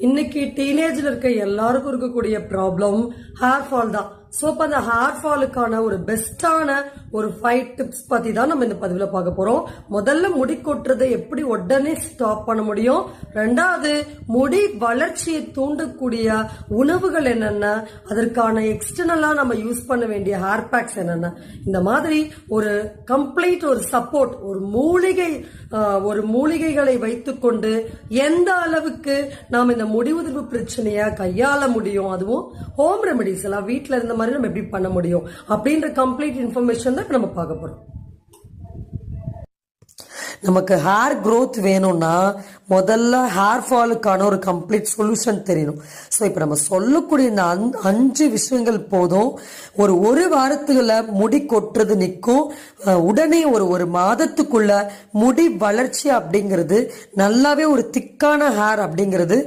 இன்னைக்கு டீனேஜ்ல இருக்க எல்லாருக்கும் இருக்கக்கூடிய ப்ராப்ளம் ஹேர் ஃபால் தான். சோ அப்ப அந்த ஹேர் ஃபாலுக்கான ஒரு பெஸ்டான ஒரு 5 டிப்ஸ் பத்தி தான் நம்ம இந்த பதிவுல பார்க்க போறோம். முதல்ல முடி கொட்டுறதை எப்படி உடனே ஸ்டாப் பண்ண முடியும், ரெண்டாவது முடி வளர்ச்சியை தூண்டக்கூடிய உணவுகள் என்னென்ன, அதற்கான எக்ஸ்டர்னலா நம்ம யூஸ் பண்ண வேண்டிய ஹேர் பேக்ஸ் என்னென்ன, இந்த மாதிரி ஒரு கம்ப்ளீட் ஒரு சப்போர்ட் ஒரு மூலிகைகளை வைத்துக்கொண்டு எந்த அளவுக்கு நாம் இந்த முடி உதிர்வு பிரச்சனைய கையாள முடியும், அதுவும் ஹோம் ரெமெடிஸ் எல்லாம் வீட்டுல இருந்த மாதிரி நம்ம எப்படி பண்ண முடியும் அப்படின்ற கம்ப்ளீட் இன்ஃபர்மேஷன் தான் நம்ம பார்க்க போறோம். நமக்கு ஹேர் growth வேணும்னா முதல்ல ஹேர் ஃபாலுக்கான ஒரு கம்ப்ளீட் சொல்யூஷன் தெரியணும். ஸோ இப்போ நம்ம சொல்லக்கூடிய இந்த 5 விஷயங்கள் போதும். ஒரு வாரத்துக்குள்ள முடி கொட்டுறது நிற்கும். உடனே ஒரு மாதத்துக்குள்ள முடி வளர்ச்சி அப்படிங்கிறது நல்லாவே ஒரு திக்கான ஹேர் அப்படிங்கிறது